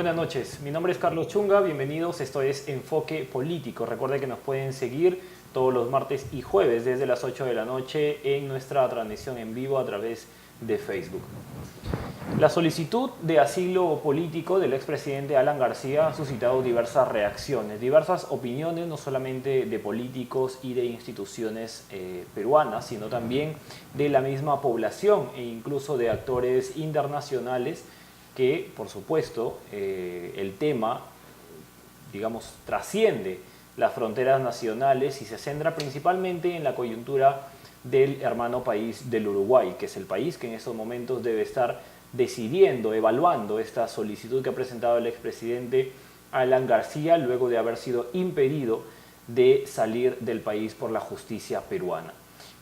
buenas noches. Mi nombre es Carlos Chunga, bienvenidos. Esto es Enfoque Político. Recuerden que nos pueden seguir todos los martes y jueves desde las 8 de la noche en nuestra transmisión en vivo a través de Facebook. La solicitud de asilo político del expresidente Alan García ha suscitado diversas reacciones, diversas opiniones, no solamente de políticos y de instituciones peruanas, sino también de la misma población e incluso de actores internacionales que, por supuesto, el tema, digamos, trasciende las fronteras nacionales y se centra principalmente en la coyuntura del hermano país del Uruguay, que es el país que en estos momentos debe estar decidiendo, evaluando esta solicitud que ha presentado el expresidente Alan García luego de haber sido impedido de salir del país por la justicia peruana.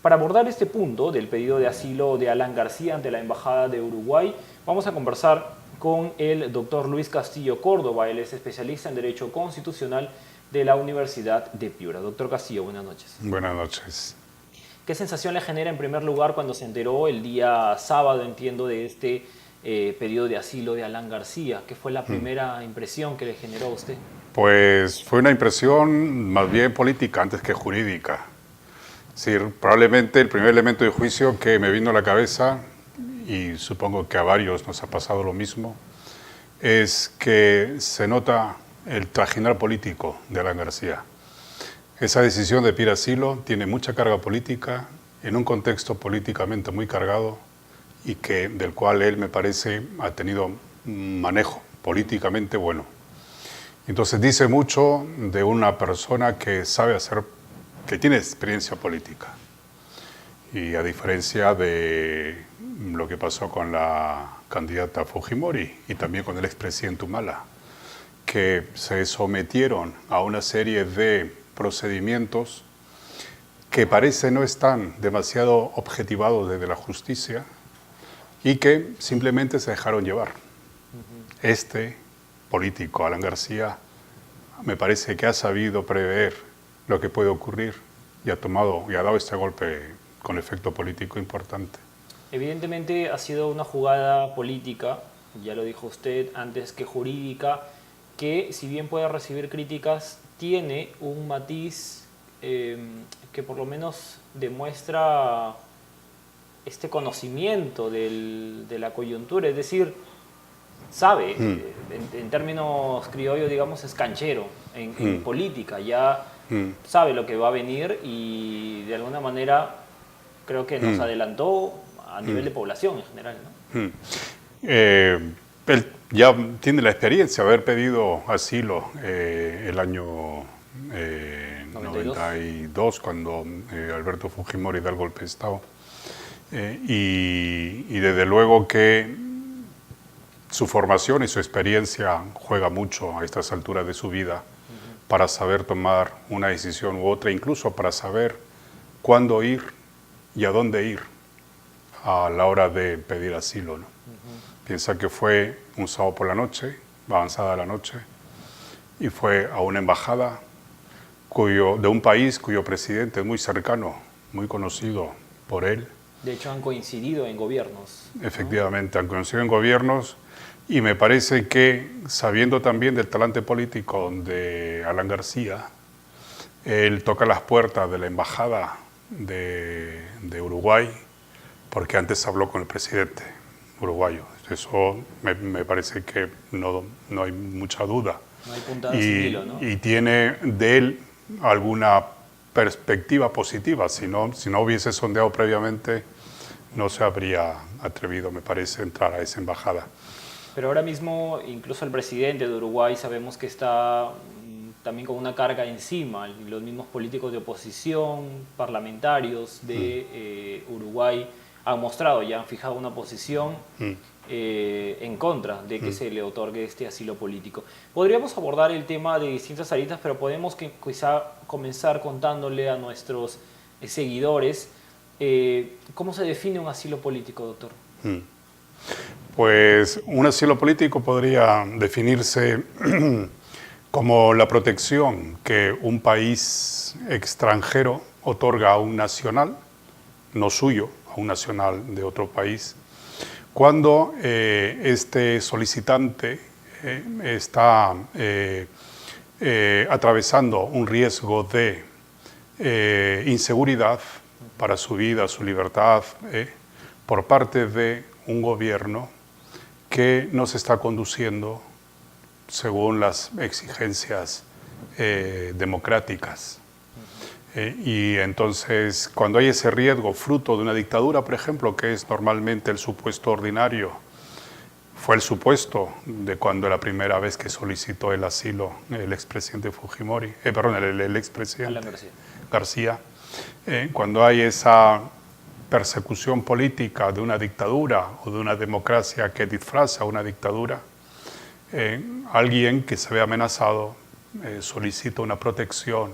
Para abordar este punto del pedido de asilo de Alan García ante la Embajada de Uruguay, vamos a conversar con el doctor Luis Castillo Córdoba. Él es especialista en Derecho Constitucional de la Universidad de Piura. Doctor Castillo, buenas noches. Buenas noches. ¿Qué sensación le genera en primer lugar cuando se enteró el día sábado, entiendo, de este pedido de asilo de Alan García? ¿Qué fue la primera impresión que le generó a usted? Pues fue una impresión más bien política antes que jurídica. Es decir, probablemente el primer elemento de juicio que me vino a la cabeza, y supongo que a varios nos ha pasado lo mismo, es que se nota el trajinar político de Alan García. Esa decisión de pedir asilo tiene mucha carga política, en un contexto políticamente muy cargado y del cual él, me parece, ha tenido un manejo políticamente bueno. Entonces dice mucho de una persona que sabe hacer, que tiene experiencia política. Y a diferencia de lo que pasó con la candidata Fujimori y también con el expresidente Humala, que se sometieron a una serie de procedimientos que parece no están demasiado objetivados desde la justicia y que simplemente se dejaron llevar. Este político, Alan García, me parece que ha sabido prever lo que puede ocurrir y ha dado este golpe con efecto político importante. Evidentemente ha sido una jugada política, ya lo dijo usted, antes que jurídica, que si bien puede recibir críticas, tiene un matiz que por lo menos demuestra este conocimiento de la coyuntura, es decir, sabe, en términos criollos, digamos, es canchero en política, ya sabe lo que va a venir y de alguna manera creo que nos adelantó a nivel de población en general, ¿no? Él ya tiene la experiencia de haber pedido asilo el año 92, cuando Alberto Fujimori da el golpe de Estado. Y desde luego que su formación y su experiencia juega mucho a estas alturas de su vida para saber tomar una decisión u otra, incluso para saber cuándo ir y a dónde ir a la hora de pedir asilo, ¿no? Piensa que fue un sábado por la noche, avanzada la noche, y fue a una embajada de un país cuyo presidente es muy cercano, muy conocido por él. De hecho, han coincidido en gobiernos, ¿no? Efectivamente, han coincidido en gobiernos, y me parece que, sabiendo también del talante político de Alan García, él toca las puertas de la embajada de Uruguay, porque antes habló con el presidente uruguayo. Eso me parece que no hay mucha duda. No hay puntada sin hilo, ¿no? Y tiene de él alguna perspectiva positiva. Si no hubiese sondeado previamente, no se habría atrevido, me parece, a entrar a esa embajada. Pero ahora mismo, incluso el presidente de Uruguay sabemos que está también con una carga encima. Los mismos políticos de oposición, parlamentarios de Uruguay, han mostrado, ya han fijado una posición en contra de que se le otorgue este asilo político. Podríamos abordar el tema de distintas aristas, pero podemos quizá comenzar contándole a nuestros seguidores cómo se define un asilo político, doctor. Pues un asilo político podría definirse como la protección que un país extranjero otorga a un nacional, no suyo, a un nacional de otro país, cuando este solicitante está atravesando un riesgo de inseguridad para su vida, su libertad, por parte de un gobierno que no se está conduciendo según las exigencias democráticas. Y entonces, cuando hay ese riesgo fruto de una dictadura, por ejemplo, que es normalmente el supuesto ordinario, fue el supuesto de cuando la primera vez que solicitó el asilo el expresidente Fujimori, el expresidente García, cuando hay esa persecución política de una dictadura o de una democracia que disfraza una dictadura, alguien que se ve amenazado solicita una protección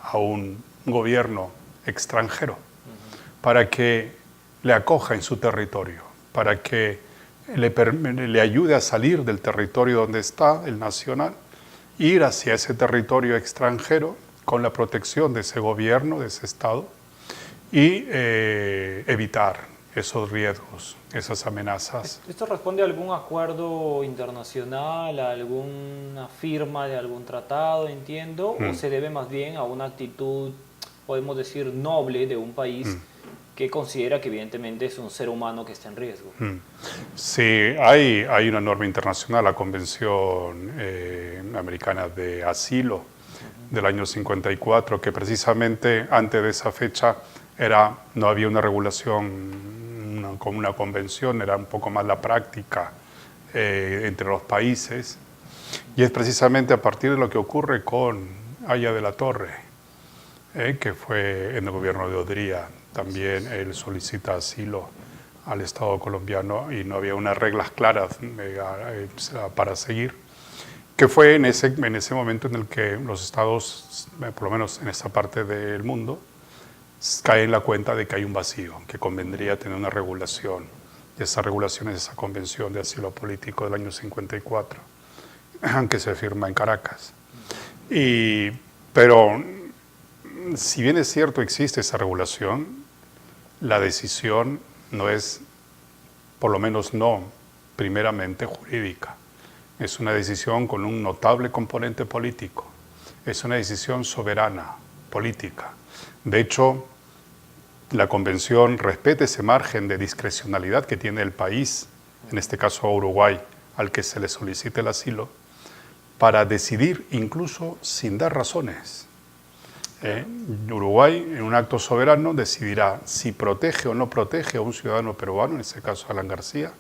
a un gobierno extranjero para que le acoja en su territorio, para que le ayude a salir del territorio donde está, el nacional, ir hacia ese territorio extranjero con la protección de ese gobierno, de ese Estado, y evitar esos riesgos, esas amenazas. ¿Esto responde a algún acuerdo internacional, a alguna firma de algún tratado, entiendo, o se debe más bien a una actitud, podemos decir, noble de un país que considera que evidentemente es un ser humano que está en riesgo? Sí, hay una norma internacional, la Convención Americana de Asilo del año 54, que precisamente antes de esa fecha no había una regulación como una convención, era un poco más la práctica entre los países, y es precisamente a partir de lo que ocurre con Haya de la Torre, que fue en el gobierno de Odría. También él solicita asilo al Estado colombiano y no había unas reglas claras para seguir, que fue en ese momento en el que los estados, por lo menos en esta parte del mundo, caen en la cuenta de que hay un vacío, que convendría tener una regulación. Y esa regulación es esa Convención de Asilo Político del año 54, que se firma en Caracas. Pero si bien es cierto existe esa regulación, la decisión no es, por lo menos no primeramente jurídica. Es una decisión con un notable componente político. Es una decisión soberana, política. De hecho, la Convención respeta ese margen de discrecionalidad que tiene el país, en este caso Uruguay, al que se le solicite el asilo, para decidir incluso sin dar razones. Uruguay, en un acto soberano, decidirá si protege o no protege a un ciudadano peruano, en este caso Alan García,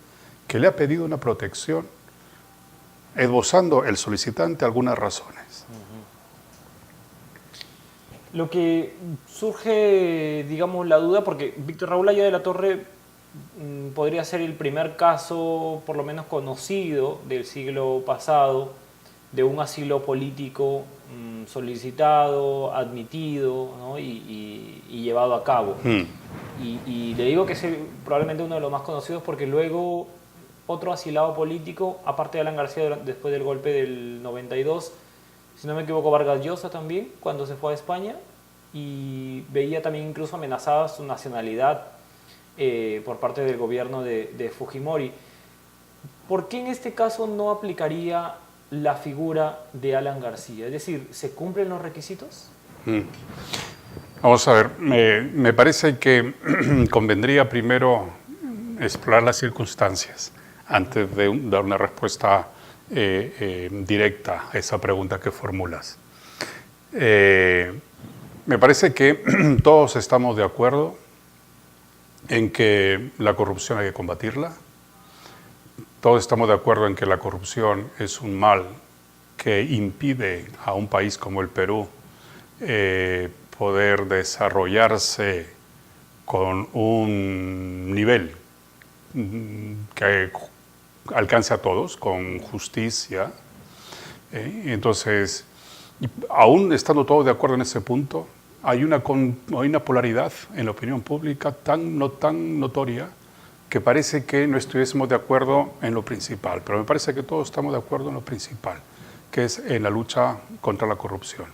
que le ha pedido una protección, esbozando el solicitante algunas razones. Lo que surge, digamos, la duda, porque Víctor Raúl Haya de la Torre podría ser el primer caso, por lo menos conocido, del siglo pasado, de un asilo político solicitado, admitido, ¿no? y llevado a cabo. Y le digo que es probablemente uno de los más conocidos porque luego otro asilado político, aparte de Alan García después del golpe del 92, si no me equivoco, Vargas Llosa también, cuando se fue a España, y veía también incluso amenazada su nacionalidad por parte del gobierno de Fujimori. ¿Por qué en este caso no aplicaría la figura de Alan García? Es decir, ¿se cumplen los requisitos? Vamos a ver, me parece que convendría primero explorar las circunstancias antes de dar una respuesta directa a esa pregunta que formulas. Me parece que todos estamos de acuerdo en que la corrupción hay que combatirla. Todos estamos de acuerdo en que la corrupción es un mal que impide a un país como el Perú poder desarrollarse con un nivel que alcance a todos, con justicia. Entonces, aún estando todos de acuerdo en ese punto, hay una polaridad en la opinión pública tan notoria que parece que no estuviésemos de acuerdo en lo principal, pero me parece que todos estamos de acuerdo en lo principal, que es en la lucha contra la corrupción.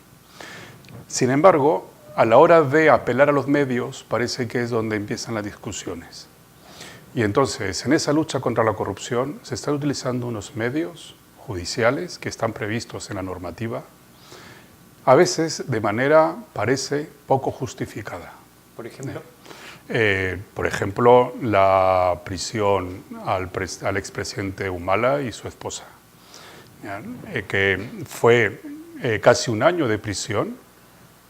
Sin embargo, a la hora de apelar a los medios, parece que es donde empiezan las discusiones. Y entonces, en esa lucha contra la corrupción, se están utilizando unos medios judiciales que están previstos en la normativa, a veces de manera, parece, poco justificada. Por ejemplo. Por ejemplo, la prisión al expresidente Humala y su esposa, que fue casi un año de prisión,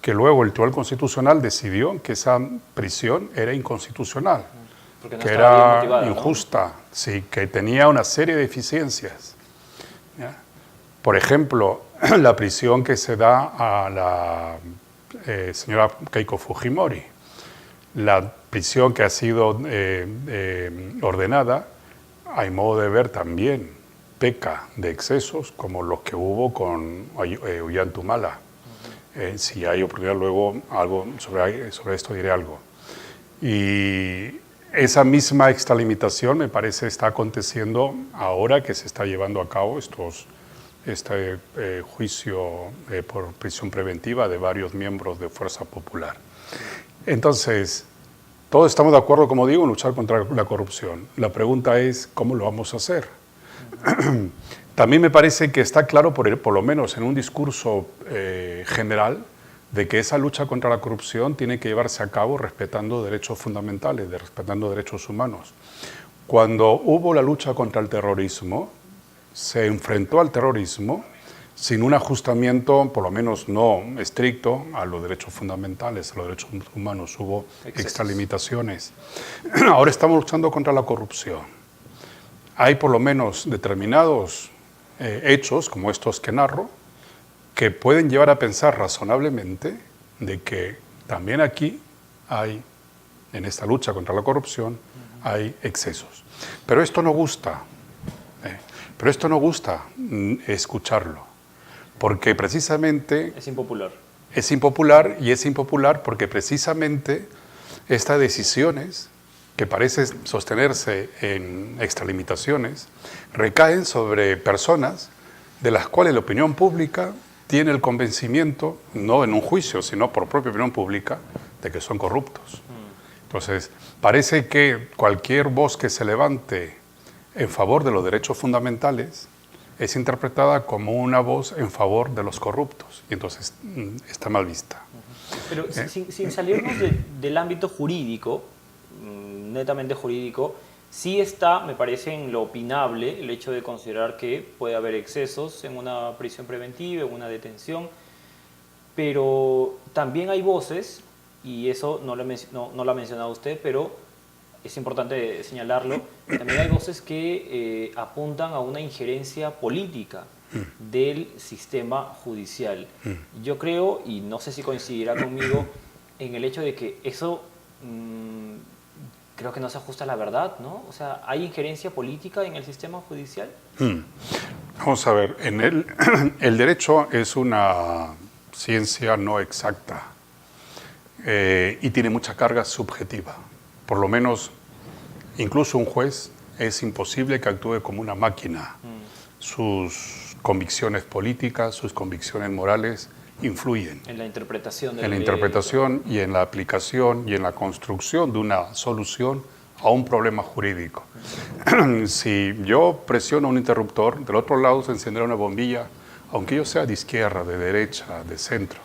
que luego el Tribunal Constitucional decidió que esa prisión era inconstitucional, Porque no que estaba bien era motivada, injusta, ¿no? Sí, que tenía una serie de deficiencias. ¿Ya? Por ejemplo, la prisión que se da a la señora Keiko Fujimori, la prisión que ha sido ordenada, a mi modo de ver también, peca de excesos como los que hubo con Ollanta Humala. Si hay oportunidad luego algo sobre esto diré algo. Y esa misma extralimitación me parece está aconteciendo ahora que se está llevando a cabo este juicio por prisión preventiva de varios miembros de Fuerza Popular. Entonces, todos estamos de acuerdo, como digo, en luchar contra la corrupción. La pregunta es, ¿cómo lo vamos a hacer? También me parece que está claro, por lo menos en un discurso general, de que esa lucha contra la corrupción tiene que llevarse a cabo respetando derechos fundamentales, respetando derechos humanos. Cuando hubo la lucha contra el terrorismo, se enfrentó al terrorismo sin un ajustamiento, por lo menos no estricto, a los derechos fundamentales, a los derechos humanos. Hubo extralimitaciones. Ahora estamos luchando contra la corrupción. Hay por lo menos determinados hechos, como estos que narro, que pueden llevar a pensar razonablemente de que también aquí hay, en esta lucha contra la corrupción, hay excesos. Pero esto no gusta. Pero esto no gusta escucharlo, porque precisamente... Es impopular. Es impopular, y es impopular porque precisamente estas decisiones, que parecen sostenerse en extralimitaciones, recaen sobre personas de las cuales la opinión pública tiene el convencimiento, no en un juicio, sino por propia opinión pública, de que son corruptos. Entonces, parece que cualquier voz que se levante en favor de los derechos fundamentales es interpretada como una voz en favor de los corruptos, y entonces está mal vista. Pero sin salirnos del ámbito jurídico, netamente jurídico, sí está, me parece, en lo opinable el hecho de considerar que puede haber excesos en una prisión preventiva, en una detención, pero también hay voces, y eso no lo ha mencionado usted, pero es importante señalarlo, también hay voces que apuntan a una injerencia política del sistema judicial. Yo creo, y no sé si coincidirá conmigo, en el hecho de que eso creo que no se ajusta a la verdad, ¿no? O sea, ¿hay injerencia política en el sistema judicial? Vamos a ver, el derecho es una ciencia no exacta y tiene mucha carga subjetiva. Por lo menos, incluso un juez es imposible que actúe como una máquina. Sus convicciones políticas, sus convicciones morales influyen. En la interpretación del En la derecho. interpretación y en la aplicación y en la construcción de una solución a un problema jurídico. Si yo presiono un interruptor, del otro lado se encenderá una bombilla, aunque yo sea de izquierda, de derecha, de centro,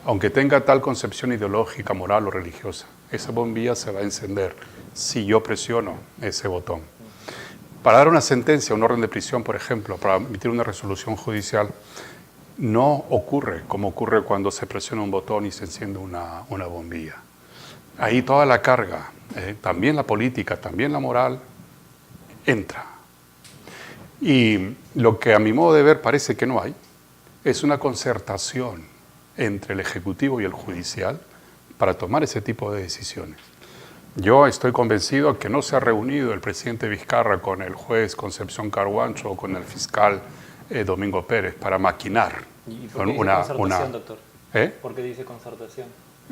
aunque tenga tal concepción ideológica, moral o religiosa, esa bombilla se va a encender si yo presiono ese botón. Para dar una sentencia, un orden de prisión, por ejemplo, para emitir una resolución judicial, no ocurre como ocurre cuando se presiona un botón y se enciende una bombilla. Ahí toda la carga, también la política, también la moral, entra. Y lo que a mi modo de ver parece que no hay, es una concertación entre el Ejecutivo y el Judicial para tomar ese tipo de decisiones. Yo estoy convencido que no se ha reunido el presidente Vizcarra con el juez Concepción Carhuancho o con el fiscal Domingo Pérez para maquinar. ¿Y por qué dice concertación, doctor? ¿Por qué dice concertación?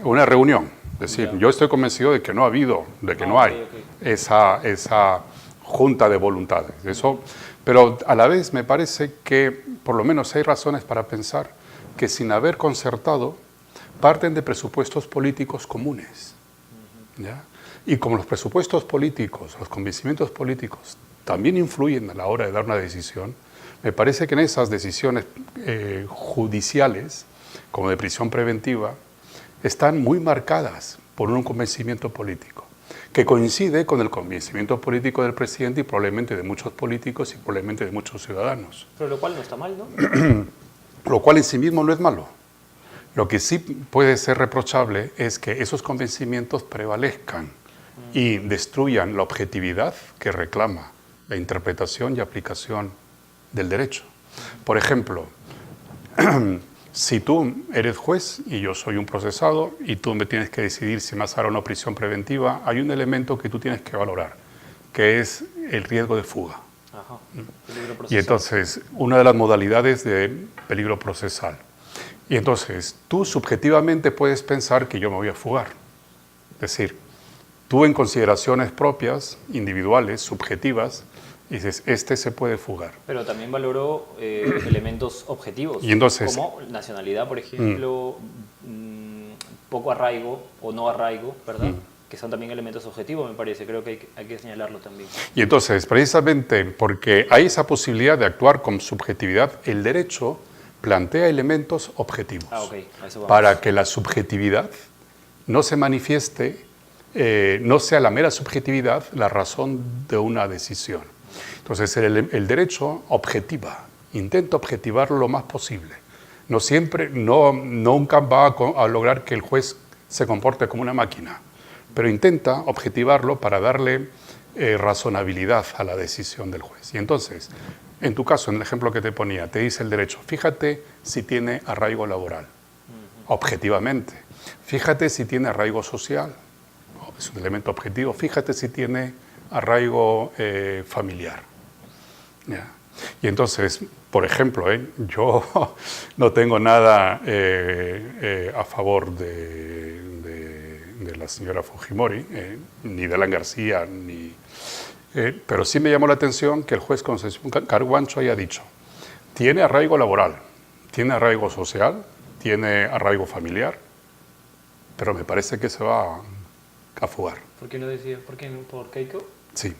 Una reunión. Es decir, yo estoy convencido de que no ha habido, de que no hay esa junta de voluntades. Eso, pero a la vez me parece que por lo menos hay razones para pensar que sin haber concertado parten de presupuestos políticos comunes. ¿Ya? Y como los presupuestos políticos, los convencimientos políticos también influyen a la hora de dar una decisión, Me parece que en esas decisiones judiciales, como de prisión preventiva, están muy marcadas por un convencimiento político, que coincide con el convencimiento político del presidente y probablemente de muchos políticos y probablemente de muchos ciudadanos. Pero lo cual no está mal, ¿no? Lo cual en sí mismo no es malo. Lo que sí puede ser reprochable es que esos convencimientos prevalezcan y destruyan la objetividad que reclama la interpretación y aplicación del derecho. Por ejemplo, si tú eres juez y yo soy un procesado y tú me tienes que decidir si me vas a dar una prisión preventiva, hay un elemento que tú tienes que valorar, que es el riesgo de fuga. Ajá. Peligro Y procesal. entonces, una de las modalidades de peligro procesal. Y entonces, tú subjetivamente puedes pensar que yo me voy a fugar. Es decir, tú en consideraciones propias, individuales, subjetivas, dices, este se puede fugar. Pero también valoró elementos objetivos, Y entonces, como nacionalidad, por ejemplo, poco arraigo o no arraigo, ¿verdad? Que son también elementos objetivos, me parece. Creo que hay que señalarlo también. Y entonces, precisamente porque hay esa posibilidad de actuar con subjetividad, el derecho plantea elementos objetivos Ah, ok, a eso vamos. para que la subjetividad no se manifieste, no sea la mera subjetividad la razón de una decisión. Entonces, el derecho objetiva, intenta objetivarlo lo más posible. No siempre, nunca va a lograr que el juez se comporte como una máquina, pero intenta objetivarlo para darle razonabilidad a la decisión del juez. Y entonces, en tu caso, en el ejemplo que te ponía, te dice el derecho, fíjate si tiene arraigo laboral, objetivamente. Fíjate si tiene arraigo social, es un elemento objetivo. Fíjate si tiene arraigo familiar. ¿Ya? Y entonces, por ejemplo, yo no tengo nada a favor de la señora Fujimori, ni de Alan García, pero sí me llamó la atención que el juez Concepción Carguancho haya dicho, tiene arraigo laboral, tiene arraigo social, tiene arraigo familiar, pero me parece que se va a fugar. ¿Por qué lo decía? ¿Por qué no? ¿Por Keiko? Sí.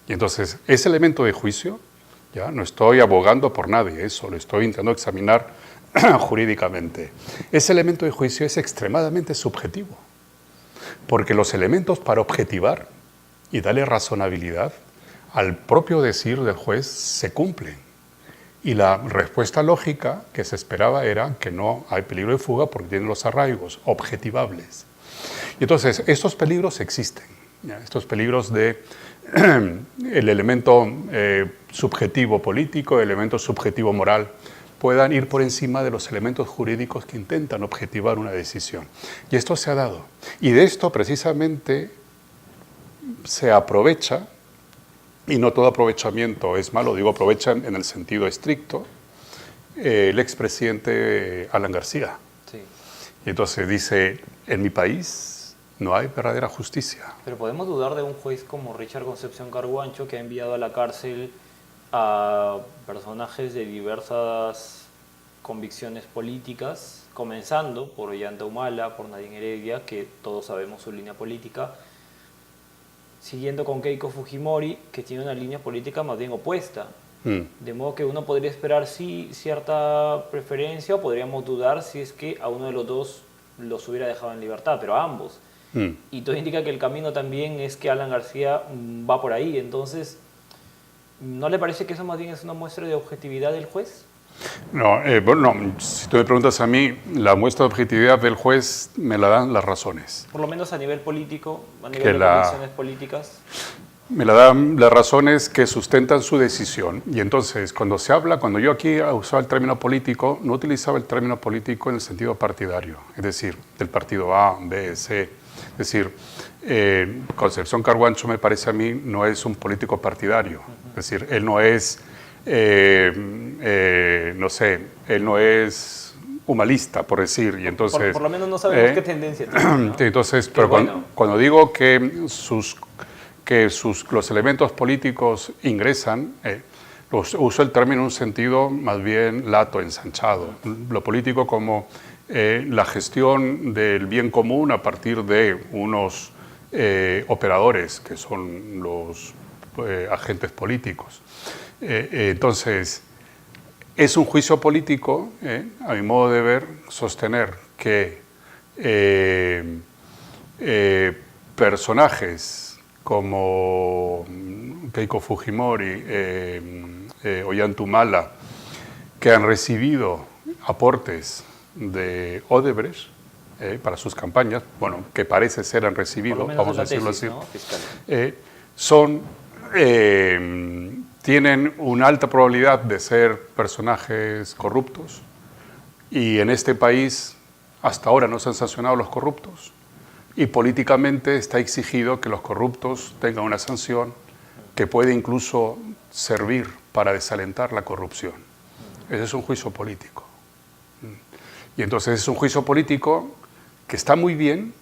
Y entonces, ese elemento de juicio, ya no estoy abogando por nadie, eso lo estoy intentando examinar jurídicamente. Ese elemento de juicio es extremadamente subjetivo, porque los elementos para objetivar y darle razonabilidad al propio decir del juez se cumplen. Y la respuesta lógica que se esperaba era que no hay peligro de fuga porque tienen los arraigos objetivables. Y entonces, estos peligros existen, ¿ya? Estos peligros de el elemento subjetivo político, el elemento subjetivo moral, puedan ir por encima de los elementos jurídicos que intentan objetivar una decisión. Y esto se ha dado. Y de esto precisamente se aprovecha, y no todo aprovechamiento es malo, digo aprovecha en el sentido estricto, el expresidente Alan García. Sí. Y entonces dice, en mi país no hay verdadera justicia. Pero podemos dudar de un juez como Richard Concepción Carguancho, que ha enviado a la cárcel a personajes de diversas convicciones políticas, comenzando por Ollanta Humala, por Nadine Heredia, que todos sabemos su línea política, siguiendo con Keiko Fujimori, que tiene una línea política más bien opuesta. De modo que uno podría esperar sí cierta preferencia, o podríamos dudar si es que a uno de los dos los hubiera dejado en libertad, pero a ambos. Y todo indica que el camino también es que Alan García va por ahí. Entonces, ¿no le parece que eso más bien es una muestra de objetividad del juez? No, bueno, no, si tú me preguntas a mí, la muestra de objetividad del juez me la dan las razones. Por lo menos a nivel político, a nivel de convicciones políticas. Me la dan las razones que sustentan su decisión. Y entonces, cuando yo aquí usaba el término político, no utilizaba el término político en el sentido partidario, es decir, del partido A, B, C. Es decir, Concepción Carguancho me parece a mí no es un político partidario. Es decir, él no es, no sé, él no es humanista, por decir. Y entonces, por lo menos no sabemos qué tendencia tiene, ¿no? Entonces, pero bueno, cuando digo que los elementos políticos ingresan, uso el término en un sentido más bien lato, ensanchado. Lo político como la gestión del bien común a partir de unos operadores que son los agentes políticos. Entonces, Es un juicio político, a mi modo de ver, sostener que personajes como Keiko Fujimori, Ollanta, que han recibido aportes de Odebrecht para sus campañas, bueno, que parece ser han recibido, vamos a decirlo así, ¿no? Tienen una alta probabilidad de ser personajes corruptos, y en este país hasta ahora no se han sancionado los corruptos, y políticamente está exigido que los corruptos tengan una sanción que puede incluso servir para desalentar la corrupción. Ese es un juicio político. Y entonces es un juicio político que está muy bien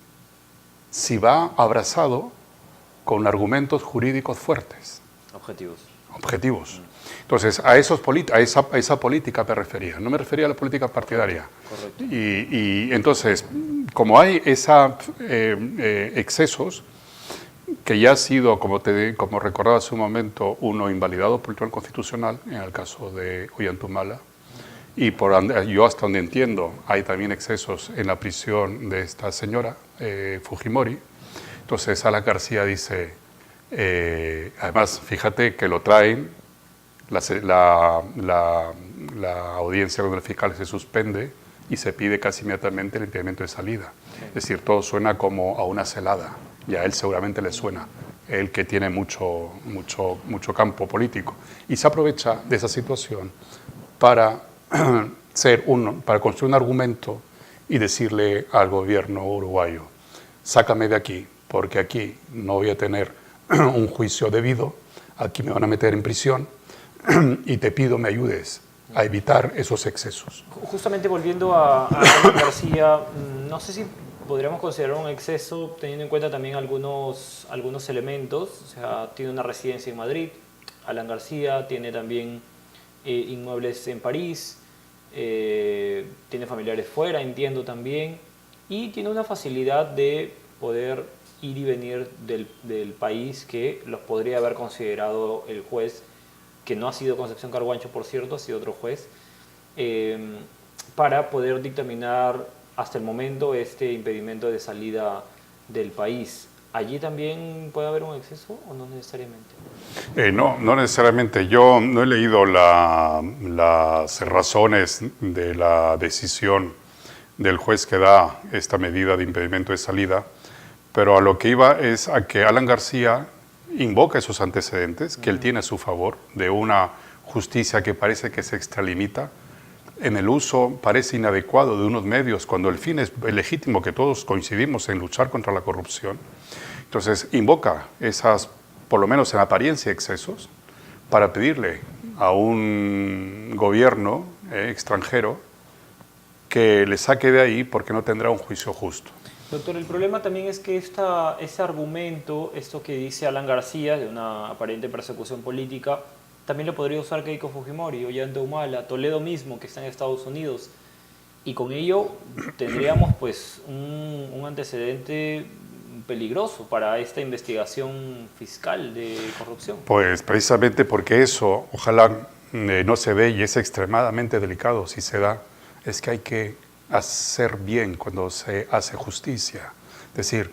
si va abrazado con argumentos jurídicos fuertes. Objetivos. Entonces, a esa política me refería, no me refería a la política partidaria. Correcto. Y entonces, como hay excesos, que ya ha sido, como recordaba hace un momento, uno invalidado por el Tribunal Constitucional, en el caso de Ollanta, y yo hasta donde entiendo, hay también excesos en la prisión de esta señora, Fujimori. Entonces, Alan García dice, además, fíjate que lo traen, la audiencia con el fiscal se suspende y se pide casi inmediatamente el impedimento de salida. Es decir, todo suena como a una celada, y a él seguramente le suena, él que tiene mucho campo político. Y se aprovecha de esa situación para construir un argumento y decirle al gobierno uruguayo, sácame de aquí, porque aquí no voy a tener un juicio debido, aquí me van a meter en prisión, y te pido me ayudes a evitar esos excesos. Justamente volviendo a Alan García, no sé si podríamos considerar un exceso teniendo en cuenta también algunos elementos. O sea, tiene una residencia en Madrid, Alan García, tiene también inmuebles en París, tiene familiares fuera, entiendo también, y tiene una facilidad de poder ir y venir del país que los podría haber considerado el juez, que no ha sido Concepción Carhuancho, por cierto, ha sido otro juez, para poder dictaminar hasta el momento este impedimento de salida del país. ¿Allí también puede haber un exceso o no necesariamente? No necesariamente. Yo no he leído las razones de la decisión del juez que da esta medida de impedimento de salida, pero a lo que iba es a que Alan García invoca esos antecedentes que él tiene a su favor de una justicia que parece que se extralimita en el uso, parece inadecuado de unos medios cuando el fin es legítimo, que todos coincidimos en luchar contra la corrupción. Entonces invoca esas, por lo menos en apariencia, excesos para pedirle a un gobierno extranjero que le saque de ahí porque no tendrá un juicio justo. Doctor, el problema también es que ese argumento, esto que dice Alan García, de una aparente persecución política, también lo podría usar Keiko Fujimori, Ollanta Humala, Toledo mismo, que está en Estados Unidos. Y con ello tendríamos pues un antecedente peligroso para esta investigación fiscal de corrupción. Pues precisamente porque eso, ojalá no se dé, y es extremadamente delicado si se da, es que hay que hacer bien cuando se hace justicia. Es decir,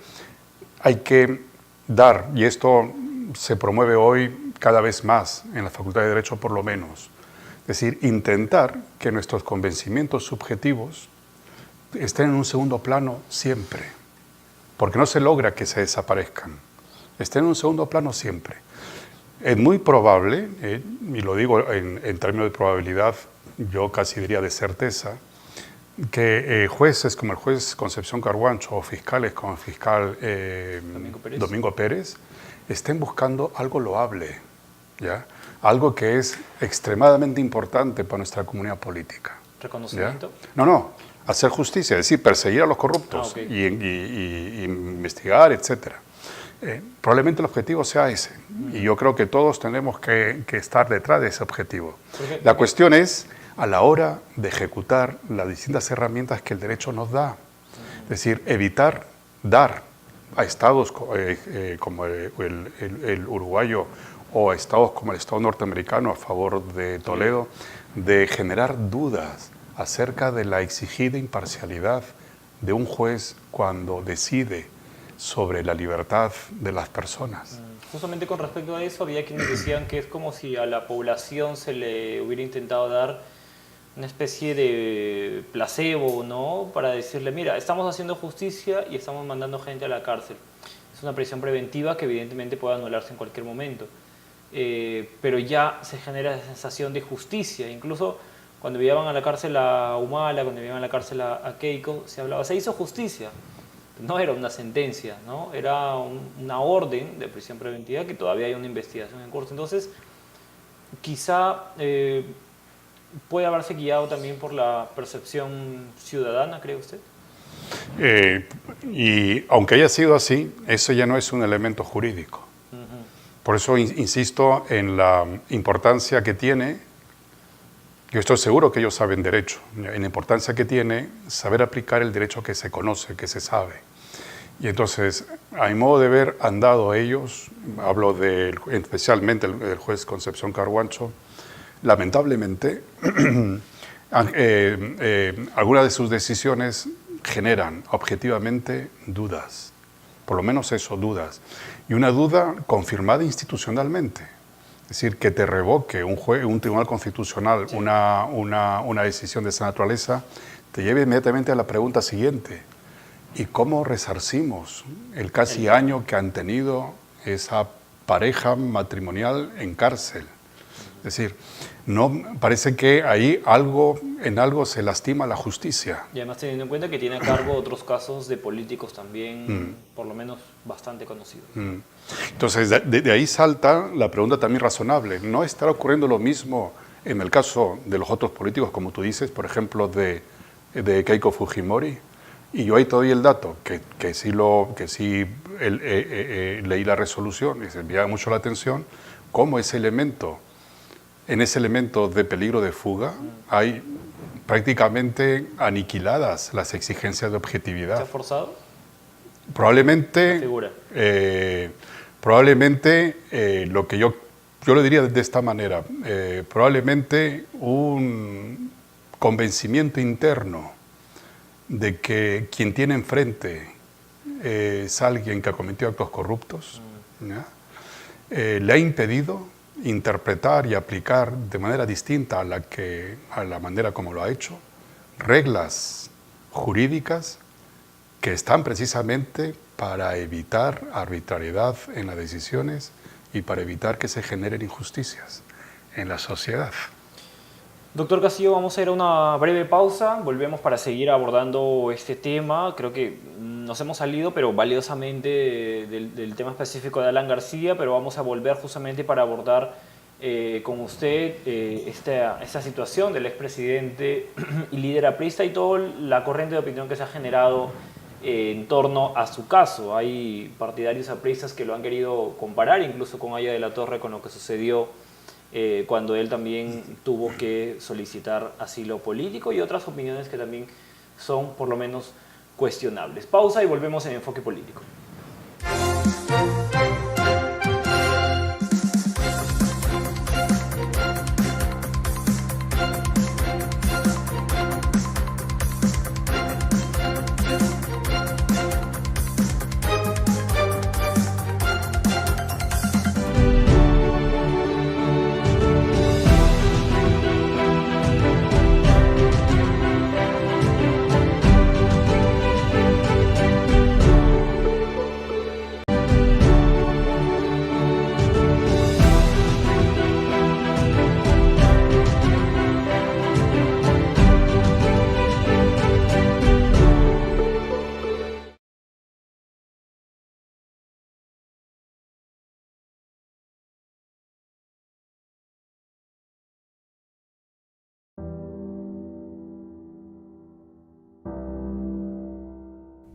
hay que dar, y esto se promueve hoy cada vez más en la Facultad de Derecho por lo menos, es decir, intentar que nuestros convencimientos subjetivos estén en un segundo plano siempre, porque no se logra que se desaparezcan, estén en un segundo plano siempre. Es muy probable, y lo digo en términos de probabilidad, yo casi diría de certeza, que jueces como el juez Concepción Carhuancho o fiscales como el fiscal Domingo Pérez estén buscando algo loable, ¿ya? Algo que es extremadamente importante para nuestra comunidad política. ¿Reconocimiento? ¿Ya? No, hacer justicia, es decir, perseguir a los corruptos y investigar, etc. Probablemente el objetivo sea ese, y yo creo que todos tenemos que estar detrás de ese objetivo. La cuestión es a la hora de ejecutar las distintas herramientas que el derecho nos da. Es decir, evitar dar a estados como el uruguayo o a estados como el Estado norteamericano a favor de Toledo, de generar dudas acerca de la exigida imparcialidad de un juez cuando decide sobre la libertad de las personas. Justamente con respecto a eso, había quienes decían que es como si a la población se le hubiera intentado dar una especie de placebo, ¿no? Para decirle, mira, estamos haciendo justicia y estamos mandando gente a la cárcel. Es una prisión preventiva que evidentemente puede anularse en cualquier momento. Pero ya se genera esa sensación de justicia. Incluso cuando llevaban a la cárcel a Humala, cuando llevaban a la cárcel a Keiko, se hablaba, se hizo justicia. No era una sentencia, ¿no? Era una orden de prisión preventiva que todavía hay una investigación en curso. Entonces, quizá puede haberse guiado también por la percepción ciudadana, ¿cree usted? Y aunque haya sido así, eso ya no es un elemento jurídico. Por eso insisto en la importancia que tiene, yo estoy seguro que ellos saben derecho, en la importancia que tiene saber aplicar el derecho que se conoce, que se sabe. Y entonces, a mi modo de ver, han dado ellos, hablo especialmente del juez Concepción Carhuancho, lamentablemente, algunas de sus decisiones generan objetivamente dudas, por lo menos eso, dudas. Y una duda confirmada institucionalmente. Es decir, que te revoque un tribunal constitucional sí, una decisión de esa naturaleza, te lleva inmediatamente a la pregunta siguiente. ¿Y cómo resarcimos el casi año que han tenido esa pareja matrimonial en cárcel? Es decir, no, parece que ahí en algo se lastima la justicia. Y además teniendo en cuenta que tiene a cargo otros casos de políticos también, por lo menos bastante conocidos. Entonces, de ahí salta la pregunta también razonable. ¿No estará ocurriendo lo mismo en el caso de los otros políticos, como tú dices, por ejemplo, de Keiko Fujimori? Y yo ahí te doy el dato, que sí leí la resolución y se me llama mucho la atención, cómo en ese elemento de peligro de fuga hay prácticamente aniquiladas las exigencias de objetividad. ¿Se ha forzado? Probablemente, La figura. lo que yo lo diría de esta manera, probablemente un convencimiento interno de que quien tiene enfrente es alguien que ha cometido actos corruptos, le ha impedido interpretar y aplicar de manera distinta a la manera como lo ha hecho, reglas jurídicas que están precisamente para evitar arbitrariedad en las decisiones y para evitar que se generen injusticias en la sociedad. Doctor Castillo, vamos a ir a una breve pausa, volvemos para seguir abordando este tema. Creo que nos hemos salido, pero valiosamente, del tema específico de Alan García, pero vamos a volver justamente para abordar con usted esta situación del expresidente y líder aprista y toda la corriente de opinión que se ha generado en torno a su caso. Hay partidarios apristas que lo han querido comparar, incluso con Aya de la Torre, con lo que sucedió cuando él también tuvo que solicitar asilo político, y otras opiniones que también son por lo menos cuestionables. Pausa y volvemos en Enfoque Político.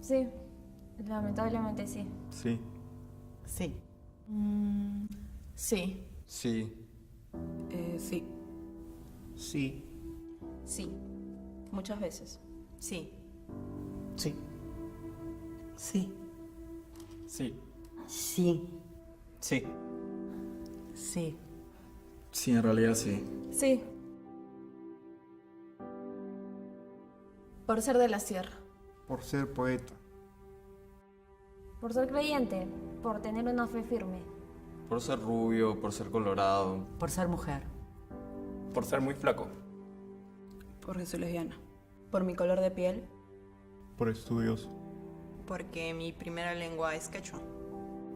Sí, lamentablemente sí. Sí. Sí. Sí. Sí. Sí. Sí. Sí. Muchas veces. Sí. Sí. Sí. Sí. Sí. Sí. Sí. Sí, en realidad sí. Sí. Por ser de la sierra. Por ser poeta. Por ser creyente, por tener una fe firme. Por ser rubio, por ser colorado. Por ser mujer. Por ser muy flaco. Porque soy lesbiana. Por mi color de piel. Por estudios. Porque mi primera lengua es quechua.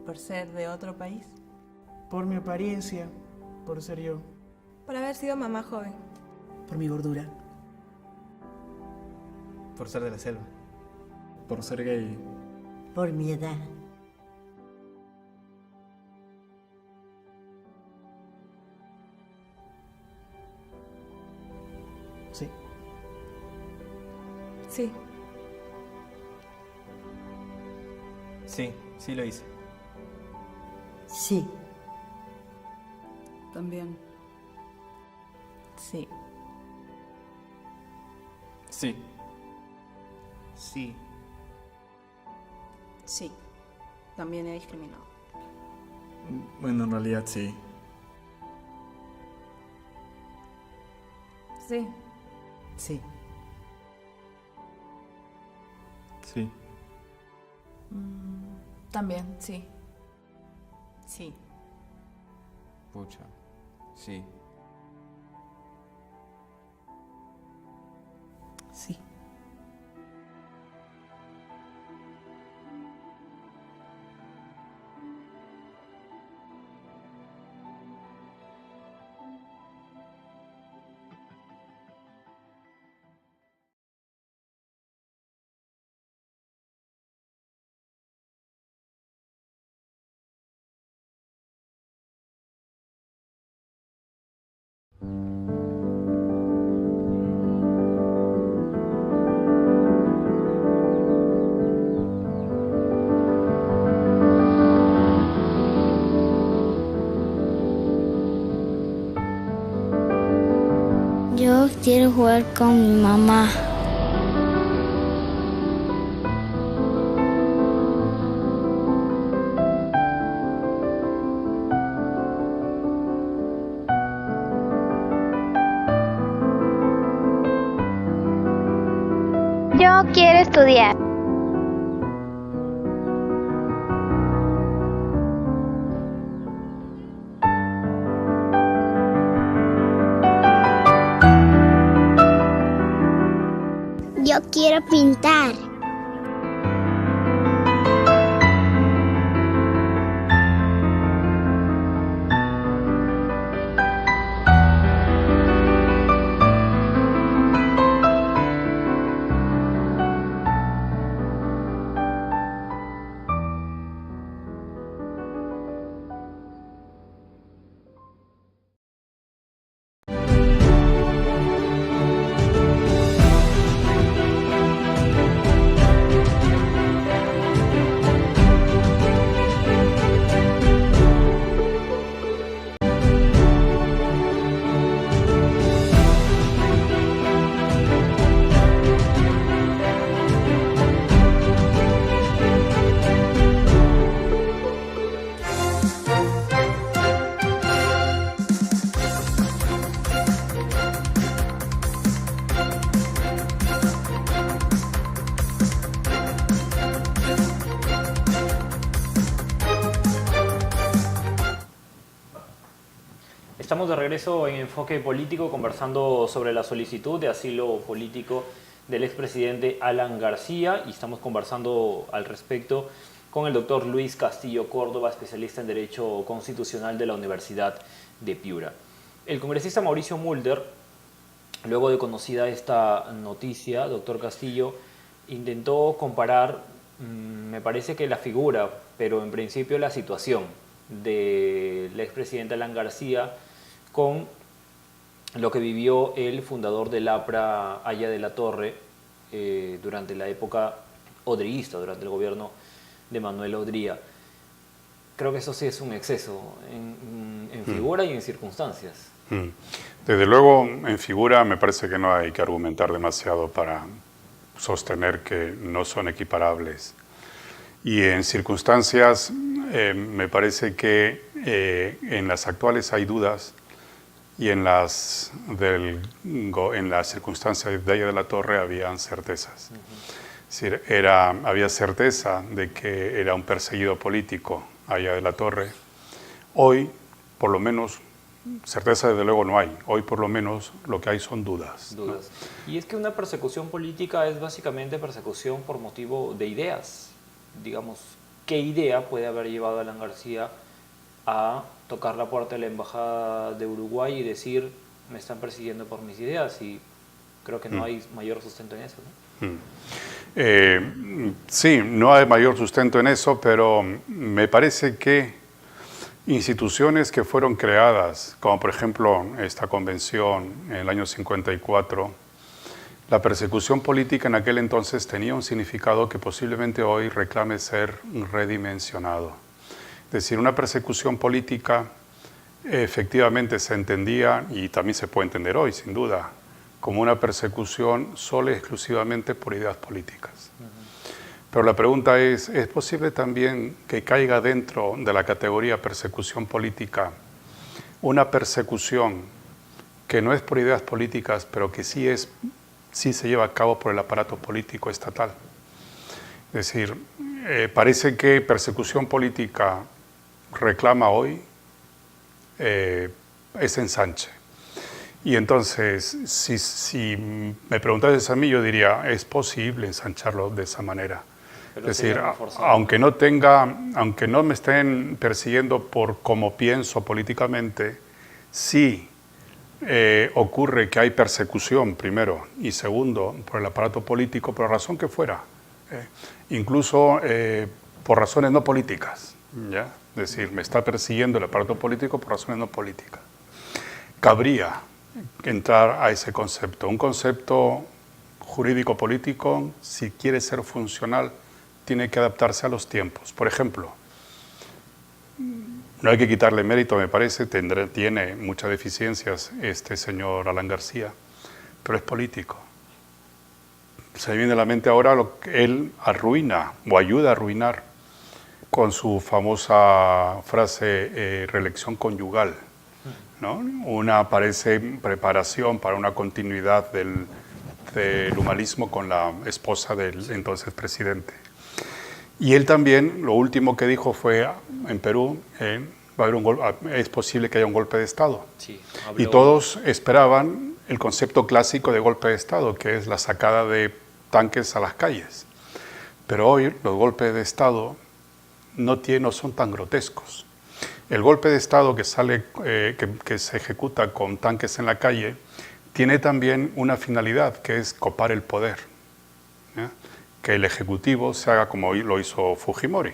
Por ser de otro país. Por mi apariencia, por ser yo. Por haber sido mamá joven. Por mi gordura. Por ser de la selva. Por ser gay. Por mi edad. Sí. Sí. Sí, sí lo hice. Sí. También. Sí. Sí. Sí. Sí. También he discriminado. Bueno, en realidad sí. Sí. Sí. Sí. También, sí. Sí. Pucha. Sí. Sí. Yo quiero jugar con mi mamá. Yo quiero estudiar. Yo quiero pintar. Estamos de regreso en Enfoque Político conversando sobre la solicitud de asilo político del expresidente Alan García y estamos conversando al respecto con el doctor Luis Castillo Córdoba, especialista en Derecho Constitucional de la Universidad de Piura. El congresista Mauricio Mulder, luego de conocida esta noticia, doctor Castillo, intentó comparar, me parece que la figura, pero en principio la situación del expresidente Alan García con lo que vivió el fundador del APRA, Aya de la Torre, durante la época odriguista, durante el gobierno de Manuel Odría. Creo que eso sí es un exceso en figura y en circunstancias. Desde luego, en figura me parece que no hay que argumentar demasiado para sostener que no son equiparables. Y en circunstancias me parece que en las actuales hay dudas y en las circunstancias de Haya de la Torre habían certezas. Es decir, había certeza de que era un perseguido político Haya de la Torre. Hoy, por lo menos, certeza desde luego no hay. Hoy por lo menos lo que hay son dudas. Dudas. ¿No? Y es que una persecución política es básicamente persecución por motivo de ideas. Digamos, ¿qué idea puede haber llevado a Alan García a tocar la puerta de la Embajada de Uruguay y decir, me están persiguiendo por mis ideas? Y creo que no hay mayor sustento en eso, ¿no? Sí, no hay mayor sustento en eso, pero me parece que instituciones que fueron creadas, como por ejemplo esta convención en el año 54, la persecución política en aquel entonces tenía un significado que posiblemente hoy reclame ser redimensionado. Es decir, una persecución política efectivamente se entendía, y también se puede entender hoy, sin duda, como una persecución solo y exclusivamente por ideas políticas. Pero la pregunta ¿es posible también que caiga dentro de la categoría persecución política una persecución que no es por ideas políticas, pero que sí se lleva a cabo por el aparato político estatal? Es decir, parece que persecución política reclama hoy ese ensanche. Y entonces, si me preguntases a mí, yo diría, es posible ensancharlo de esa manera. Pero es decir, aunque no me estén persiguiendo por cómo pienso políticamente, sí ocurre que hay persecución, primero, y segundo, por el aparato político, por la razón que fuera, incluso por razones no políticas, ¿ya? Es decir, me está persiguiendo el aparato político por razones no políticas. Cabría entrar a ese concepto. Un concepto jurídico-político, si quiere ser funcional, tiene que adaptarse a los tiempos. Por ejemplo, no hay que quitarle mérito, me parece, tiene muchas deficiencias este señor Alan García, pero es político. Se me viene a la mente ahora lo que él arruina o ayuda a arruinar con su famosa frase reelección conyugal, ¿no? Parece preparación para una continuidad del humanismo con la esposa del entonces presidente. Y él también, lo último que dijo fue, en Perú, es posible que haya un golpe de Estado. Sí, y todos esperaban el concepto clásico de golpe de Estado, que es la sacada de tanques a las calles. Pero hoy los golpes de Estado no son tan grotescos. El golpe de Estado que se ejecuta con tanques en la calle tiene también una finalidad, que es copar el poder, ¿ya? Que el Ejecutivo se haga como lo hizo Fujimori.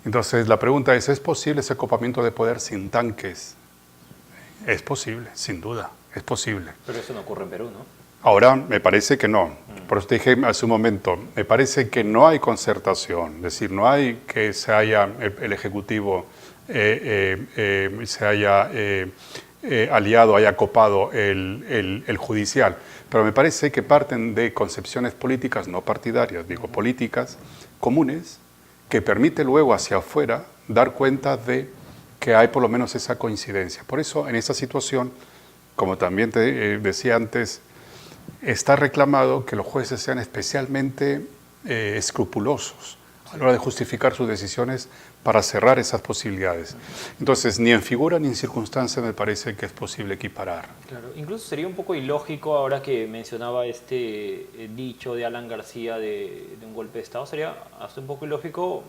Entonces la pregunta ¿es posible ese copamiento de poder sin tanques? Es posible, sin duda, es posible. Pero eso no ocurre en Perú, ¿no? Ahora me parece que no. Por eso te dije hace un momento, me parece que no hay concertación, es decir, no hay que el Ejecutivo se haya aliado, haya copado el judicial. Pero me parece que parten de concepciones políticas, no partidarias, digo políticas, comunes, que permite luego hacia afuera dar cuenta de que hay por lo menos esa coincidencia. Por eso, en esa situación, como también te decía antes, está reclamado que los jueces sean especialmente escrupulosos a la hora de justificar sus decisiones para cerrar esas posibilidades. Entonces, ni en figura ni en circunstancia me parece que es posible equiparar. Claro, incluso sería un poco ilógico, ahora que mencionaba este dicho de Alan García de un golpe de Estado, sería hasta un poco ilógico,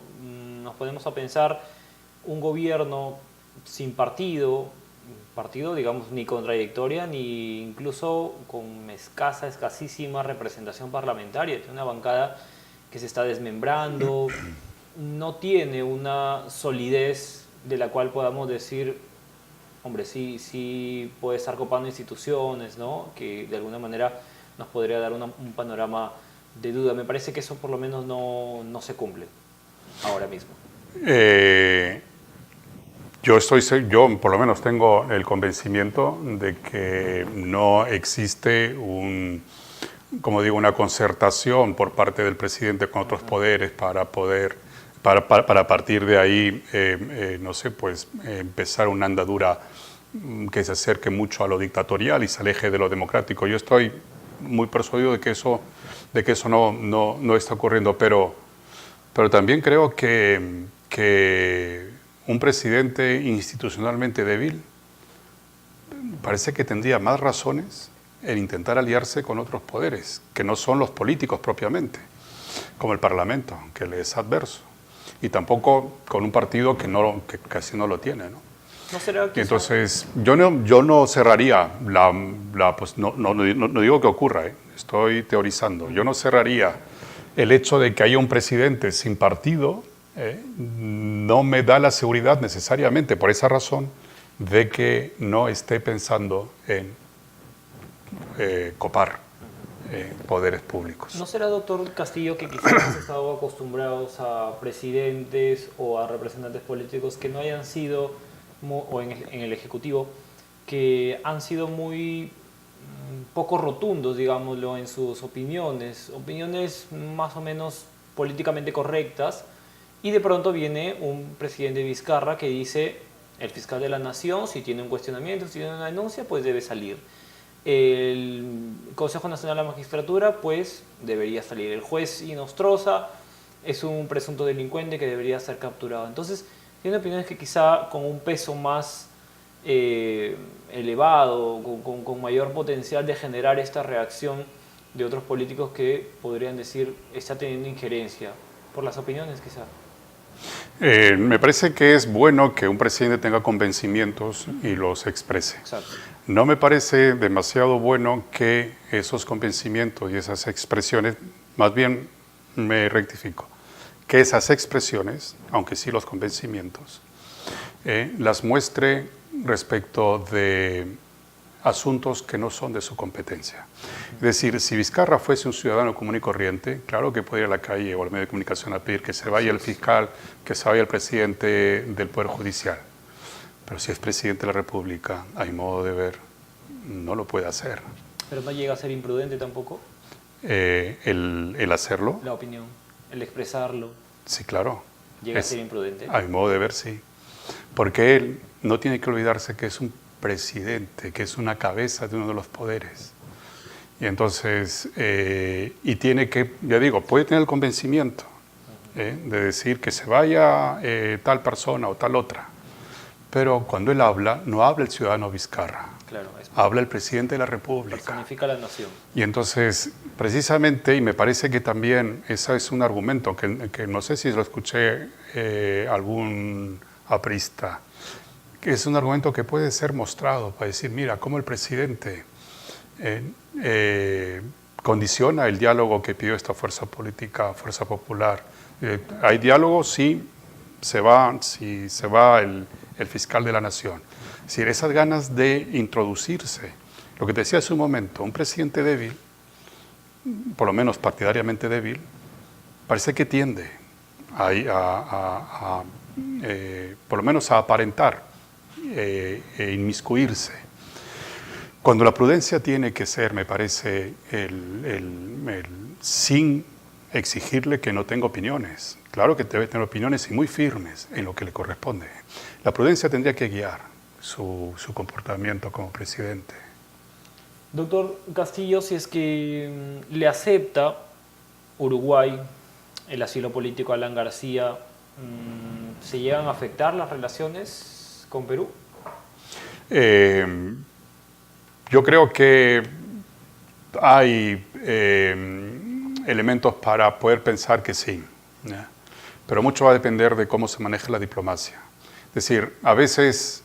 nos ponemos a pensar, un gobierno sin partido, digamos, ni con trayectoria, ni incluso con escasísima representación parlamentaria, tiene una bancada que se está desmembrando, no tiene una solidez de la cual podamos decir, hombre, sí puede estar copando instituciones, ¿no? Que de alguna manera nos podría dar un panorama de duda. Me parece que eso por lo menos no se cumple ahora mismo. Yo por lo menos tengo el convencimiento de que no existe una concertación por parte del presidente con otros poderes para partir de ahí, empezar una andadura que se acerque mucho a lo dictatorial y se aleje de lo democrático. Yo estoy muy persuadido de que eso no está ocurriendo, pero también creo que un presidente institucionalmente débil parece que tendría más razones en intentar aliarse con otros poderes, que no son los políticos propiamente, como el Parlamento, que le es adverso, y tampoco con un partido que casi no lo tiene, ¿no? ¿No será que Entonces, yo no cerraría pues no digo que ocurra, estoy teorizando, yo no cerraría el hecho de que haya un presidente sin partido, no me da la seguridad necesariamente, por esa razón, de que no esté pensando en copar poderes públicos. ¿No será, doctor Castillo, que quizás hemos estado acostumbrados a presidentes o a representantes políticos que no hayan sido, o en el Ejecutivo, que han sido muy poco rotundos, digámoslo, en sus opiniones más o menos políticamente correctas, y de pronto viene un presidente Vizcarra que dice: el fiscal de la nación, si tiene un cuestionamiento, si tiene una denuncia, pues debe salir. El Consejo Nacional de la Magistratura, pues debería salir. El juez Inostroza es un presunto delincuente que debería ser capturado. Entonces, tiene opiniones que quizá con un peso más elevado, con mayor potencial de generar esta reacción de otros políticos que podrían decir está teniendo injerencia, por las opiniones quizá. Me parece que es bueno que un presidente tenga convencimientos y los exprese. Exacto. No me parece demasiado bueno que esos convencimientos y esas expresiones, más bien me rectifico, que esas expresiones, aunque sí los convencimientos, las muestre respecto de asuntos que no son de su competencia. Es decir, si Vizcarra fuese un ciudadano común y corriente, claro que puede ir a la calle o al medio de comunicación a pedir que se vaya el fiscal, que se vaya el presidente del Poder Judicial. Pero si es presidente de la República, a mi modo de ver, no lo puede hacer. ¿Pero no llega a ser imprudente tampoco? El hacerlo. La opinión, el expresarlo. Sí, claro. ¿Llega a ser imprudente? A mi modo de ver, sí. Porque él no tiene que olvidarse que es un presidente, que es una cabeza de uno de los poderes. Y entonces, y tiene que, ya digo, puede tener el convencimiento de decir que se vaya tal persona o tal otra. Pero cuando él habla, no habla el ciudadano Vizcarra. Claro, habla el presidente de la República. Significa la nación. Y entonces, precisamente, y me parece que también ese es un argumento que no sé si lo escuché algún aprista, que es un argumento que puede ser mostrado para decir, mira, cómo el presidente condiciona el diálogo que pidió esta fuerza política, fuerza popular. Hay diálogo si se va el fiscal de la nación. Es decir, esas ganas de introducirse, lo que te decía hace un momento, un presidente débil, por lo menos partidariamente débil, parece que tiende por lo menos a aparentar e inmiscuirse. Cuando la prudencia tiene que ser, me parece, sin exigirle que no tenga opiniones. Claro que debe tener opiniones y muy firmes en lo que le corresponde. La prudencia tendría que guiar su comportamiento como presidente. Doctor Castillo, si es que le acepta Uruguay el asilo político a Alan García, ¿se llegan a afectar las relaciones con Perú? Yo creo que hay elementos para poder pensar que sí, ¿ya? Pero mucho va a depender de cómo se maneja la diplomacia. Es decir, a veces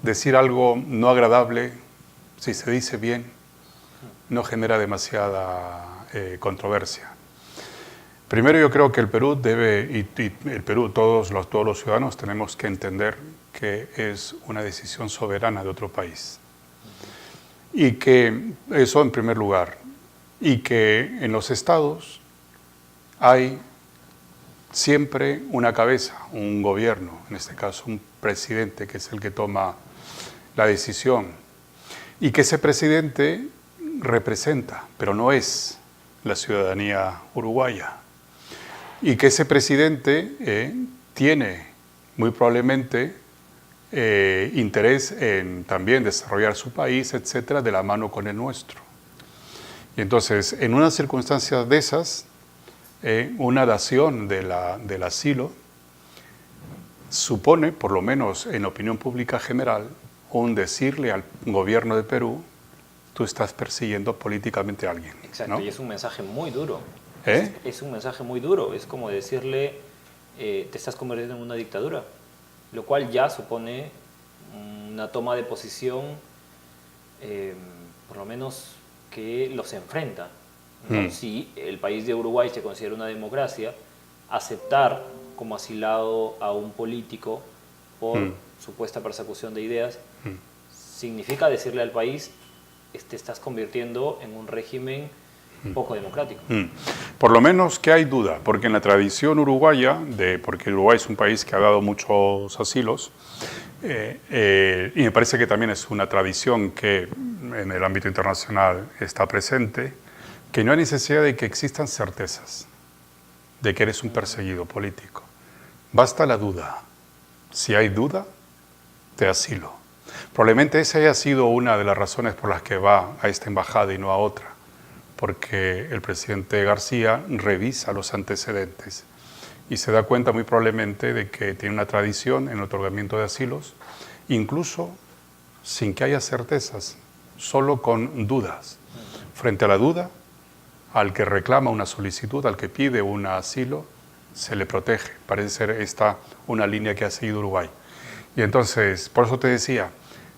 decir algo no agradable, si se dice bien, no genera demasiada controversia. Primero, yo creo que el Perú debe, y el Perú, todos los ciudadanos tenemos que entender que es una decisión soberana de otro país. Y que eso en primer lugar, y que en los estados hay siempre una cabeza, un gobierno, en este caso un presidente que es el que toma la decisión, y que ese presidente representa, pero no es la ciudadanía uruguaya, y que ese presidente tiene muy probablemente interés en también desarrollar su país, etcétera, de la mano con el nuestro. Y entonces, en unas circunstancias de esas, una dación del asilo supone, por lo menos en la opinión pública general, un decirle al gobierno de Perú: tú estás persiguiendo políticamente a alguien. Exacto, ¿no? y es un mensaje muy duro. ¿Eh? Es un mensaje muy duro, es como decirle, te estás convirtiendo en una dictadura, lo cual ya supone una toma de posición, por lo menos que los enfrenta, ¿no? Si el país de Uruguay se considera una democracia, aceptar como asilado a un político por supuesta persecución de ideas significa decirle al país: te estás convirtiendo en un régimen poco democrático. Por lo menos que hay duda, porque en la tradición uruguaya, porque Uruguay es un país que ha dado muchos asilos, y me parece que también es una tradición que en el ámbito internacional está presente, que no hay necesidad de que existan certezas de que eres un perseguido político. Basta la duda. Si hay duda, te asilo. Probablemente esa haya sido una de las razones por las que va a esta embajada y no a otra, porque el presidente García revisa los antecedentes y se da cuenta muy probablemente de que tiene una tradición en el otorgamiento de asilos, incluso sin que haya certezas, solo con dudas. Frente a la duda, al que reclama una solicitud, al que pide un asilo, se le protege. Parece ser esta una línea que ha seguido Uruguay. Y entonces, por eso te decía,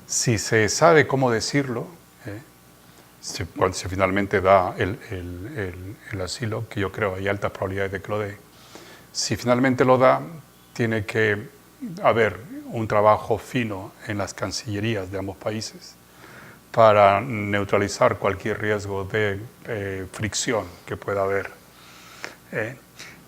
si se sabe cómo decirlo, cuando se finalmente da el asilo, que yo creo hay altas probabilidades de que lo dé, si finalmente lo da, tiene que haber un trabajo fino en las cancillerías de ambos países para neutralizar cualquier riesgo de fricción que pueda haber.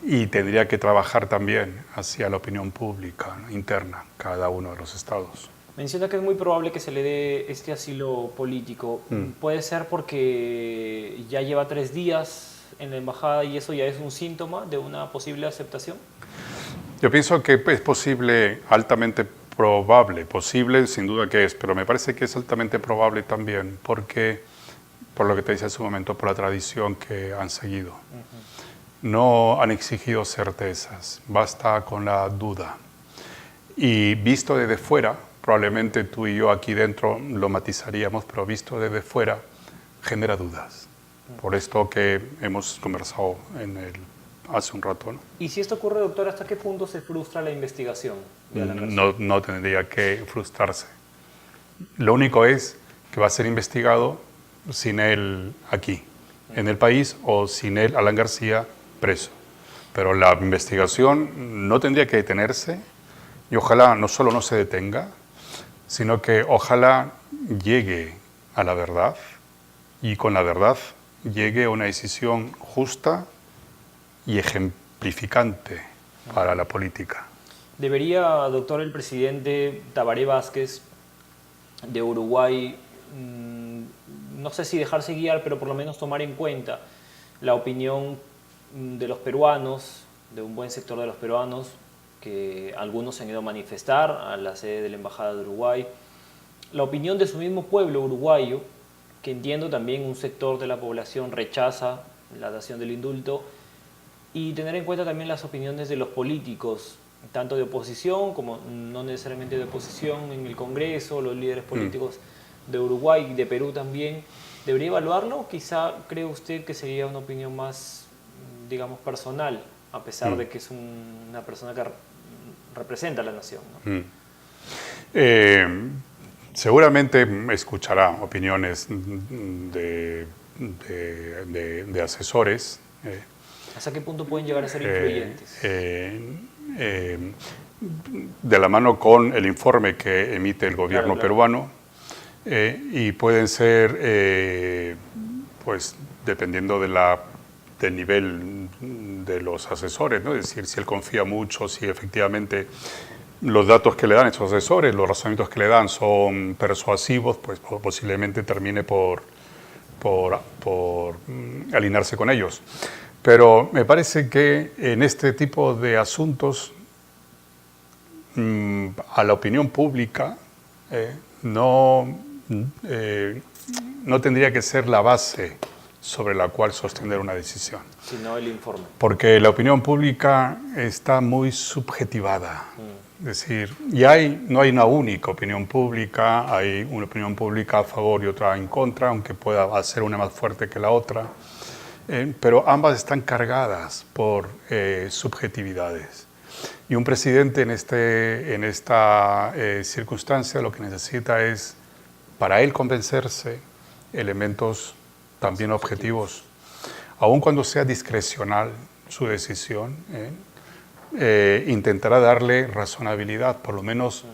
Y tendría que trabajar también hacia la opinión pública, ¿no?, interna, cada uno de los estados. Menciona que es muy probable que se le dé este asilo político. ¿Puede ser porque ya lleva 3 días en la embajada y eso ya es un síntoma de una posible aceptación? Yo pienso que es posible, altamente probable, posible sin duda que es, pero me parece que es altamente probable también porque, por lo que te decía hace un momento, por la tradición que han seguido. No han exigido certezas, basta con la duda. Y visto desde fuera, probablemente tú y yo aquí dentro lo matizaríamos, pero visto desde fuera genera dudas. Por esto que hemos conversado hace un rato, ¿no? Y si esto ocurre, doctor, ¿hasta qué punto se frustra la investigación de Alan García? No tendría que frustrarse. Lo único es que va a ser investigado sin él aquí, en el país, o sin él, Alan García, preso. Pero la investigación no tendría que detenerse y ojalá no solo no se detenga, sino que ojalá llegue a la verdad y con la verdad llegue a una decisión justa y ejemplificante para la política. ¿Debería, doctor, el presidente Tabaré Vázquez de Uruguay, no sé si dejarse guiar, pero por lo menos tomar en cuenta la opinión de los peruanos, de un buen sector de los peruanos, que algunos se han ido a manifestar a la sede de la Embajada de Uruguay, la opinión de su mismo pueblo uruguayo, que entiendo también un sector de la población rechaza la dación del indulto, y tener en cuenta también las opiniones de los políticos, tanto de oposición como no necesariamente de oposición en el Congreso, los líderes políticos de Uruguay y de Perú también? ¿Debería evaluarlo? Quizá cree usted que sería una opinión más, digamos, personal, a pesar de que es una persona que representa a la nación, ¿no? Seguramente escuchará opiniones de asesores. ¿Hasta qué punto pueden llegar a ser influyentes? De la mano con el informe que emite el gobierno peruano, y pueden ser, pues, dependiendo del nivel de los asesores, ¿no? Es decir, si él confía mucho, si efectivamente los datos que le dan estos asesores, los razonamientos que le dan son persuasivos, pues posiblemente termine por alinearse con ellos. Pero me parece que en este tipo de asuntos a la opinión pública no tendría que ser la base sobre la cual sostener una decisión. Sino el informe. Porque la opinión pública está muy subjetivada. Es decir, no hay una única opinión pública, hay una opinión pública a favor y otra en contra, aunque pueda ser una más fuerte que la otra, pero ambas están cargadas por subjetividades. Y un presidente en esta circunstancia lo que necesita es, para él convencerse, elementos también objetivos, aun cuando sea discrecional su decisión, intentará darle razonabilidad, por lo menos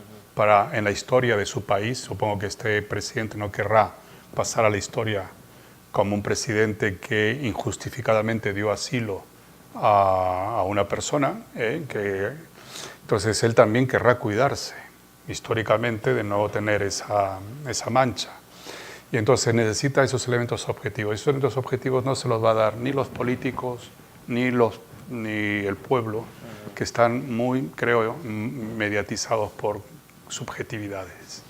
en la historia de su país. Supongo que este presidente no querrá pasar a la historia como un presidente que injustificadamente dio asilo a una persona, entonces él también querrá cuidarse históricamente de no tener esa mancha. Y entonces necesita esos elementos objetivos. Esos elementos objetivos no se los va a dar ni los políticos ni el pueblo, que están muy, creo, mediatizados por subjetividades.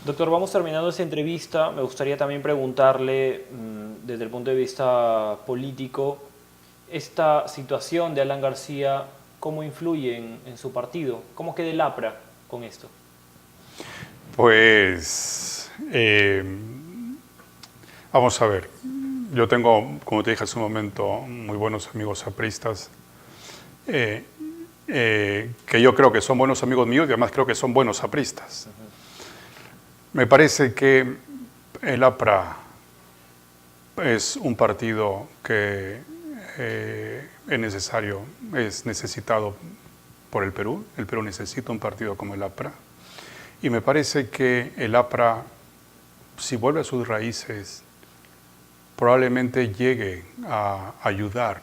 Doctor, vamos terminando esta entrevista. Me gustaría también preguntarle, desde el punto de vista político, esta situación de Alan García, ¿cómo influye en su partido? ¿Cómo queda el APRA con esto? Pues, vamos a ver. Yo tengo, como te dije hace un momento, muy buenos amigos apristas, que yo creo que son buenos amigos míos y además creo que son buenos apristas. Me parece que el APRA es un partido que es necesitado por el Perú. El Perú necesita un partido como el APRA. Y me parece que el APRA, si vuelve a sus raíces, probablemente llegue a ayudar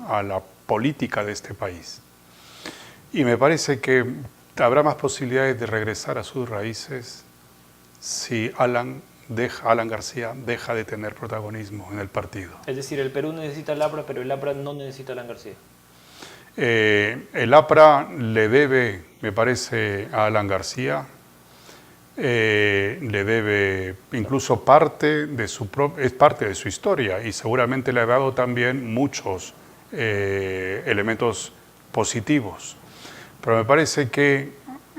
a la política de este país. Y me parece que habrá más posibilidades de regresar a sus raíces si Alan García deja de tener protagonismo en el partido. Es decir, el Perú necesita el APRA, pero el APRA no necesita a Alan García. El APRA le debe, me parece, a Alan García, le debe incluso es parte de su historia y seguramente le ha dado también muchos elementos positivos. Pero me parece que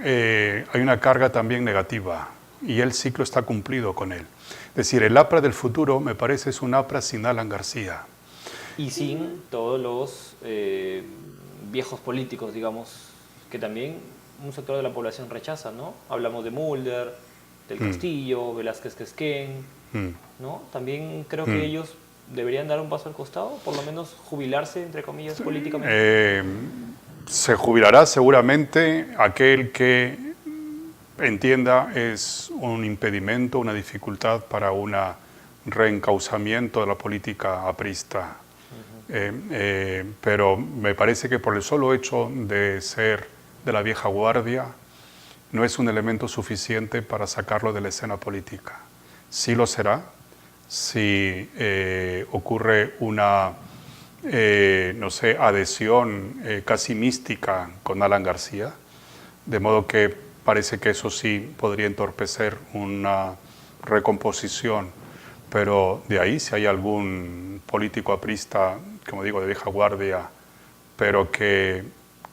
hay una carga también negativa y el ciclo está cumplido con él. Es decir, el APRA del futuro me parece es un APRA sin Alan García. Y sin todos los viejos políticos, digamos, que también un sector de la población rechaza, ¿no? Hablamos de Mulder, del Castillo, Velázquez Quesquén, ¿no? También creo que ellos deberían dar un paso al costado, por lo menos jubilarse, entre comillas, políticamente. Se jubilará seguramente aquel que entienda es un impedimento, una dificultad para un reencauzamiento de la política aprista. Pero me parece que por el solo hecho de ser de la vieja guardia no es un elemento suficiente para sacarlo de la escena política. Sí lo será si ocurre una adhesión casi mística con Alan García, de modo que parece que eso sí podría entorpecer una recomposición, pero de ahí si hay algún político aprista, como digo, de vieja guardia, pero que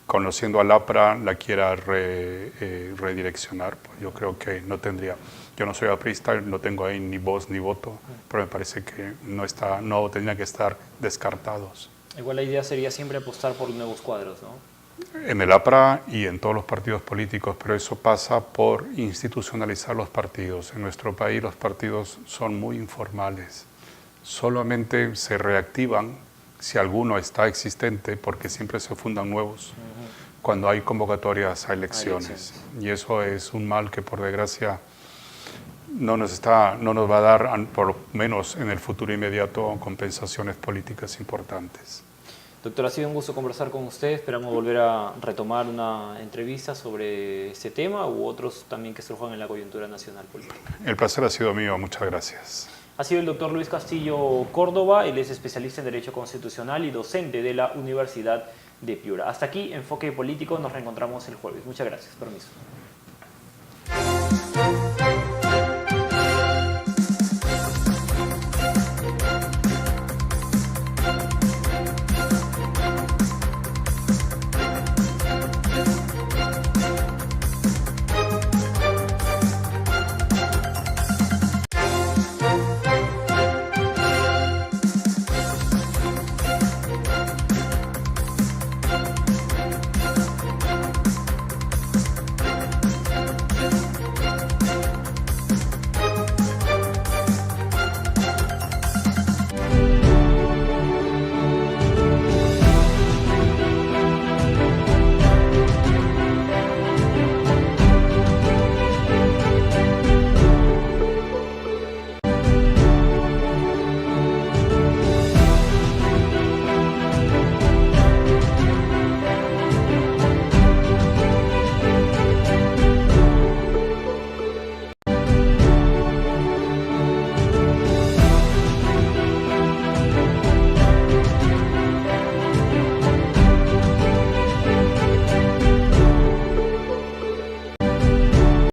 conociendo al APRA la quiera redireccionar, pues yo creo que no tendría. Yo no soy aprista, no tengo ahí ni voz ni voto, pero me parece que no tendrían que estar descartados. Igual la idea sería siempre apostar por nuevos cuadros, ¿no? En el APRA y en todos los partidos políticos, pero eso pasa por institucionalizar los partidos. En nuestro país los partidos son muy informales. Solamente se reactivan si alguno está existente, porque siempre se fundan nuevos cuando hay convocatorias a elecciones. Y eso es un mal que por desgracia no nos va a dar, por lo menos en el futuro inmediato, compensaciones políticas importantes. Doctor, ha sido un gusto conversar con usted. Esperamos volver a retomar una entrevista sobre este tema u otros también que surjan en la coyuntura nacional política. El placer ha sido mío. Muchas gracias. Ha sido el doctor Luis Castillo Córdoba. Él es especialista en Derecho Constitucional y docente de la Universidad de Piura. Hasta aquí, Enfoque Político. Nos reencontramos el jueves. Muchas gracias. Permiso.